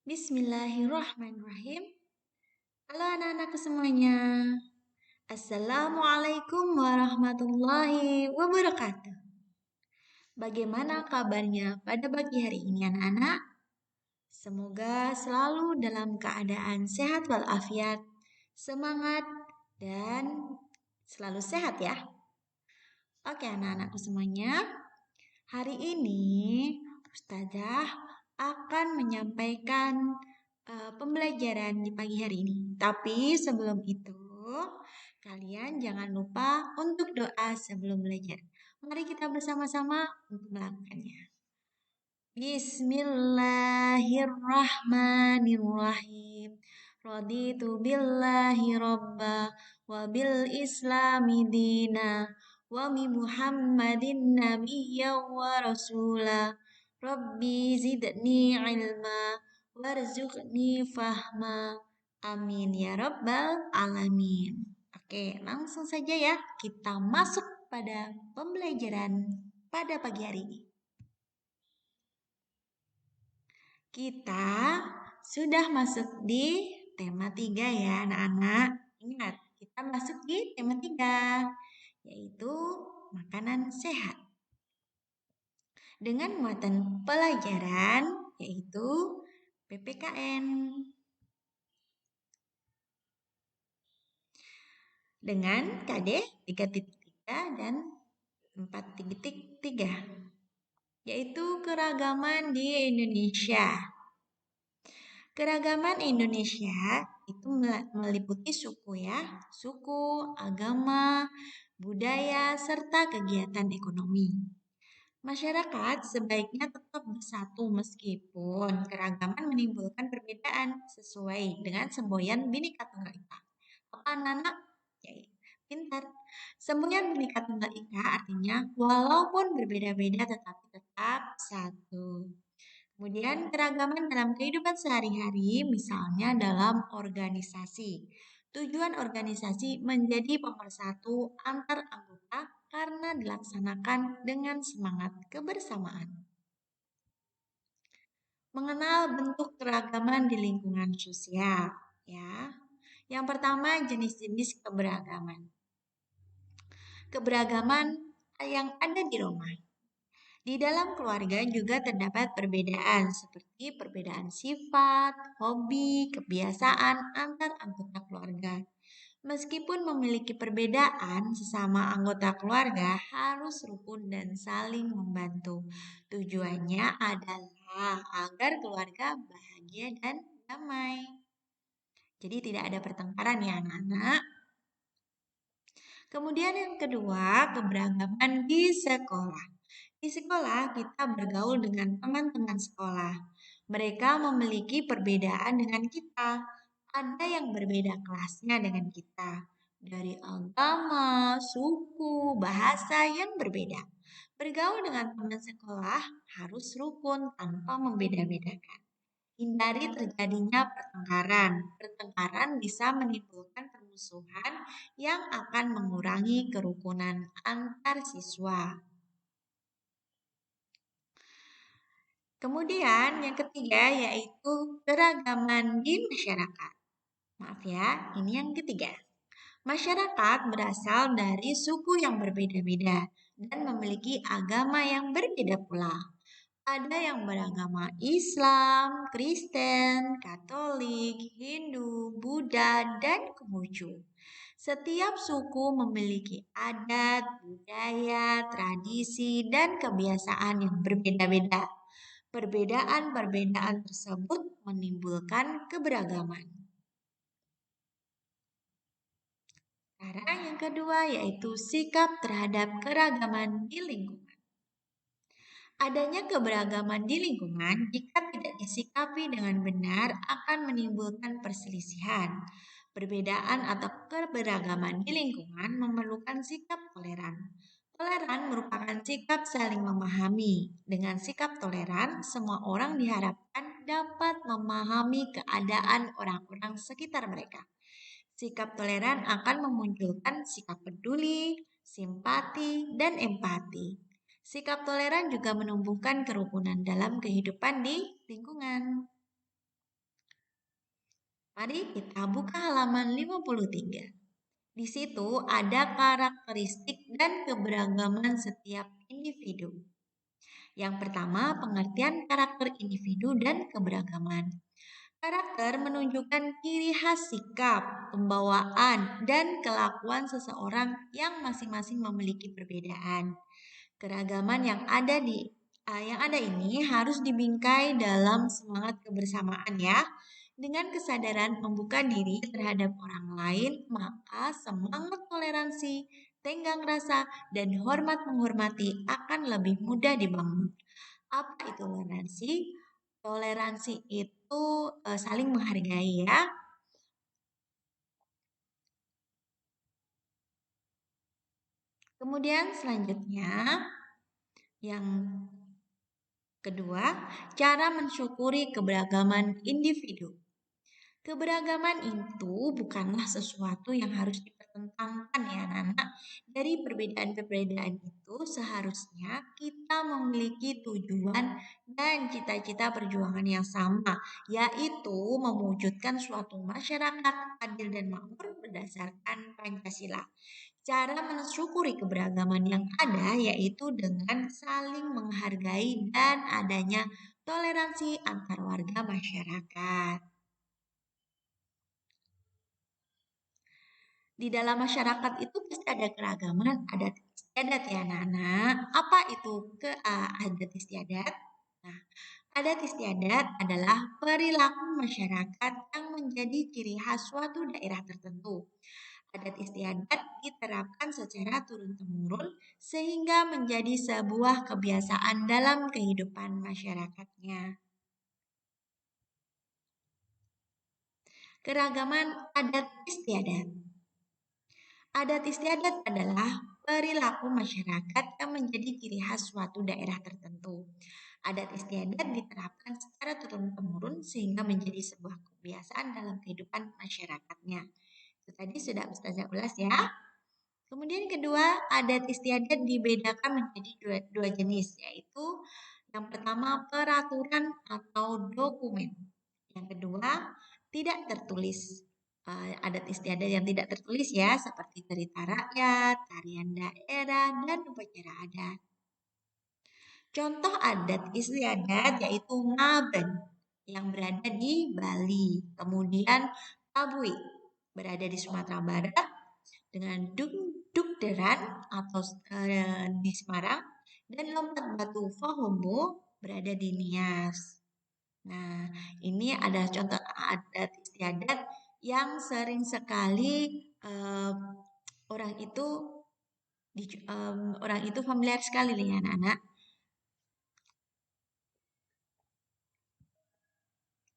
Bismillahirrahmanirrahim. Halo anak-anakku semuanya. Assalamualaikum warahmatullahi wabarakatuh. Bagaimana kabarnya pada pagi hari ini anak-anak? Semoga selalu dalam keadaan sehat walafiat, semangat, dan selalu sehat ya. Oke anak-anakku semuanya, hari ini Ustazah akan menyampaikan pembelajaran di pagi hari ini. Tapi sebelum itu, kalian jangan lupa untuk doa sebelum belajar. Mari kita bersama-sama untuk melakukannya. Bismillahirrahmanirrahim. Raditu billahi robba wa bil islami dina wa bi Muhammadin nabiyya wa rasula. Rabbi zidni ilma warzuqni fahma. Amin ya rabbal alamin. Oke, langsung saja ya kita masuk pada pembelajaran pada pagi hari ini. Kita sudah masuk di tema 3 ya anak-anak. Ingat, kita masuk di tema 3, yaitu makanan sehat. Dengan muatan pelajaran yaitu PPKN. Dengan KD 3.3 dan 4.3, yaitu keragaman di Indonesia. Keragaman Indonesia itu meliputi suku ya, suku, agama, budaya, serta kegiatan ekonomi. Masyarakat sebaiknya tetap bersatu meskipun keragaman menimbulkan perbedaan sesuai dengan semboyan Bhinneka Tunggal Ika. Apa anak-anak? Ya, pintar. Semboyan Bhinneka Tunggal Ika artinya walaupun berbeda-beda tetapi tetap satu. Kemudian keragaman dalam kehidupan sehari-hari, misalnya dalam organisasi. Tujuan organisasi menjadi pemersatu antar anggota karena dilaksanakan dengan semangat kebersamaan. Mengenal bentuk keragaman di lingkungan sosial, ya. Yang pertama, jenis-jenis keberagaman. Keberagaman yang ada di rumah. Di dalam keluarga juga terdapat perbedaan seperti perbedaan sifat, hobi, kebiasaan antar anggota keluarga. Meskipun memiliki perbedaan, sesama anggota keluarga harus rukun dan saling membantu. Tujuannya adalah agar keluarga bahagia dan damai. Jadi tidak ada pertengkaran ya anak-anak. Kemudian yang kedua, keberagaman di sekolah. Di sekolah, kita bergaul dengan teman-teman sekolah. Mereka memiliki perbedaan dengan kita. Ada yang berbeda kelasnya dengan kita. Dari agama, suku, bahasa yang berbeda. Bergaul dengan teman sekolah harus rukun tanpa membeda-bedakan. Hindari terjadinya pertengkaran. Pertengkaran bisa menimbulkan permusuhan yang akan mengurangi kerukunan antar siswa. Kemudian yang ketiga yaitu keragaman di masyarakat. Maaf ya, ini yang ketiga. Masyarakat berasal dari suku yang berbeda-beda dan memiliki agama yang berbeda pula. Ada yang beragama Islam, Kristen, Katolik, Hindu, Buddha, dan Konghucu. Setiap suku memiliki adat, budaya, tradisi, dan kebiasaan yang berbeda-beda. Perbedaan-perbedaan tersebut menimbulkan keberagaman. Sekarang yang kedua yaitu sikap terhadap keragaman di lingkungan. Adanya keberagaman di lingkungan jika tidak disikapi dengan benar akan menimbulkan perselisihan. Perbedaan atau keberagaman di lingkungan memerlukan sikap toleran. Toleran merupakan sikap saling memahami. Dengan sikap toleran, semua orang diharapkan dapat memahami keadaan orang-orang sekitar mereka. Sikap toleran akan memunculkan sikap peduli, simpati, dan empati. Sikap toleran juga menumbuhkan kerukunan dalam kehidupan di lingkungan. Mari kita buka halaman 53. Di situ ada karakteristik dan keberagaman setiap individu. Yang pertama, pengertian karakter individu dan keberagaman. Karakter menunjukkan ciri khas sikap, pembawaan, dan kelakuan seseorang yang masing-masing memiliki perbedaan. Keragaman yang ada ini harus dibingkai dalam semangat kebersamaan ya. Dengan kesadaran membuka diri terhadap orang lain, maka semangat toleransi, tenggang rasa, dan hormat menghormati akan lebih mudah dibangun. Apa itu toleransi? Toleransi itu saling menghargai ya. Kemudian selanjutnya yang kedua, cara mensyukuri keberagaman individu. Keberagaman itu bukanlah sesuatu yang harus dipertentangkan ya anak-anak. Dari perbedaan-perbedaan itu seharusnya kita memiliki tujuan dan cita-cita perjuangan yang sama, yaitu mewujudkan suatu masyarakat adil dan makmur berdasarkan Pancasila. Cara mensyukuri keberagaman yang ada yaitu dengan saling menghargai dan adanya toleransi antar warga masyarakat. Di dalam masyarakat itu pasti ada keragaman adat istiadat ya anak-anak. Apa itu adat istiadat? Nah, adat istiadat adalah perilaku masyarakat yang menjadi ciri khas suatu daerah tertentu. Adat istiadat diterapkan secara turun-temurun sehingga menjadi sebuah kebiasaan dalam kehidupan masyarakatnya. Keragaman adat istiadat. Adat istiadat adalah perilaku masyarakat yang menjadi ciri khas suatu daerah tertentu. Adat istiadat diterapkan secara turun-temurun sehingga menjadi sebuah kebiasaan dalam kehidupan masyarakatnya. Itu tadi sudah Ustazah ulas ya. Kemudian kedua, adat istiadat dibedakan menjadi dua jenis, yaitu yang pertama peraturan atau dokumen. Yang kedua, tidak tertulis. Adat istiadat yang tidak tertulis ya, seperti cerita rakyat, tarian daerah, dan upacara adat. Contoh adat istiadat yaitu Ngaben yang berada di Bali, kemudian Tabui berada di Sumatera Barat, dengan Dukderan atau di Semarang, dan Lompat Batu Fahombo berada di Nias. Nah, ini ada contoh adat istiadat yang sering sekali orang itu familiar sekali dengan anak-anak.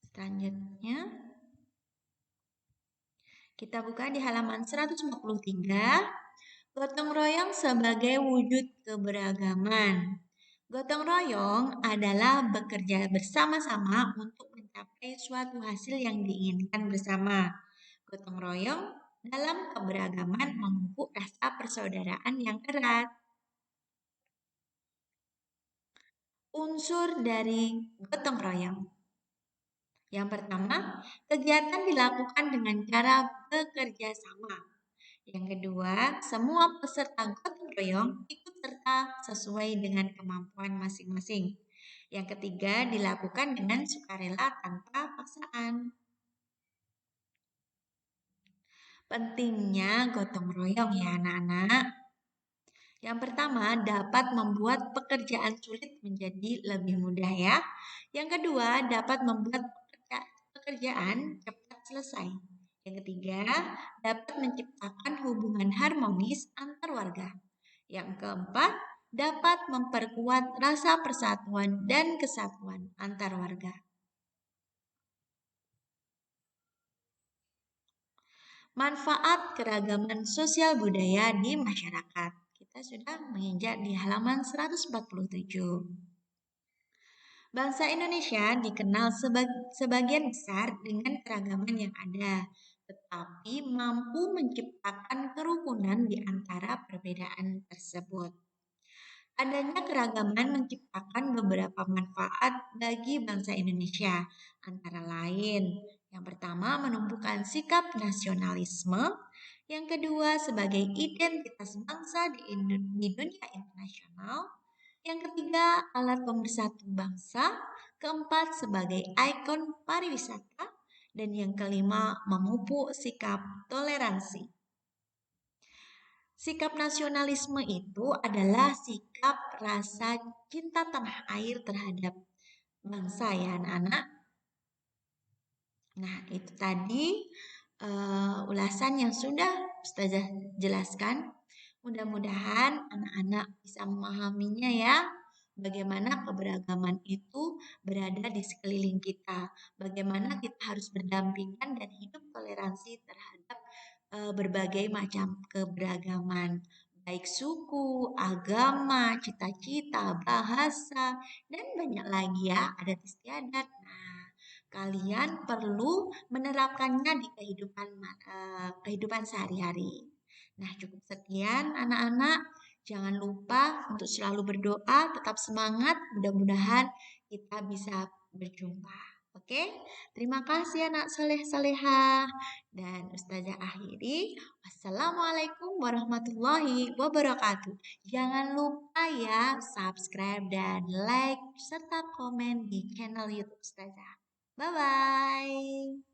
Selanjutnya, kita buka di halaman 143, gotong royong sebagai wujud keberagaman. Gotong royong adalah bekerja bersama-sama untuk mencapai suatu hasil yang diinginkan bersama. Gotong royong dalam keberagaman memupuk rasa persaudaraan yang erat. Unsur dari gotong royong. Yang pertama, kegiatan dilakukan dengan cara bekerja sama. Yang kedua, semua peserta gotong royong ikut serta sesuai dengan kemampuan masing-masing. Yang ketiga, dilakukan dengan sukarela tanpa paksaan. Pentingnya gotong royong ya anak-anak. Yang pertama, dapat membuat pekerjaan sulit menjadi lebih mudah ya. Yang kedua, dapat membuat pekerjaan cepat selesai. Yang ketiga, dapat menciptakan hubungan harmonis antar warga. Yang keempat, dapat memperkuat rasa persatuan dan kesatuan antar warga. Manfaat keragaman sosial budaya di masyarakat. Kita sudah menginjak di halaman 147. Bangsa Indonesia dikenal sebagian besar dengan keragaman yang ada, tetapi mampu menciptakan kerukunan di antara perbedaan tersebut. Adanya keragaman menciptakan beberapa manfaat bagi bangsa Indonesia, antara lain Yang pertama, menumbuhkan sikap nasionalisme. Yang kedua, sebagai identitas bangsa di dunia internasional. Yang ketiga, alat pemersatu bangsa. Keempat, sebagai ikon pariwisata. Dan yang kelima, memupuk sikap toleransi. Sikap nasionalisme itu adalah sikap rasa cinta tanah air terhadap bangsa ya anak-anak. Nah, itu tadi ulasan yang sudah Ustazah jelaskan. Mudah-mudahan anak-anak bisa memahaminya ya. Bagaimana keberagaman itu berada di sekeliling kita. Bagaimana kita harus berdampingan dan hidup toleransi terhadap berbagai macam keberagaman. Baik suku, agama, cita-cita, bahasa, dan banyak lagi ya adat istiadat. Nah, kalian perlu menerapkannya di kehidupan sehari-hari. Nah, cukup sekian anak-anak. Jangan lupa untuk selalu berdoa, tetap semangat. Mudah-mudahan kita bisa berjumpa. Oke, terima kasih anak soleh-soleha. Dan Ustazah akhiri, wassalamualaikum warahmatullahi wabarakatuh. Jangan lupa ya subscribe dan like serta komen di channel YouTube Ustazah. Bye-bye.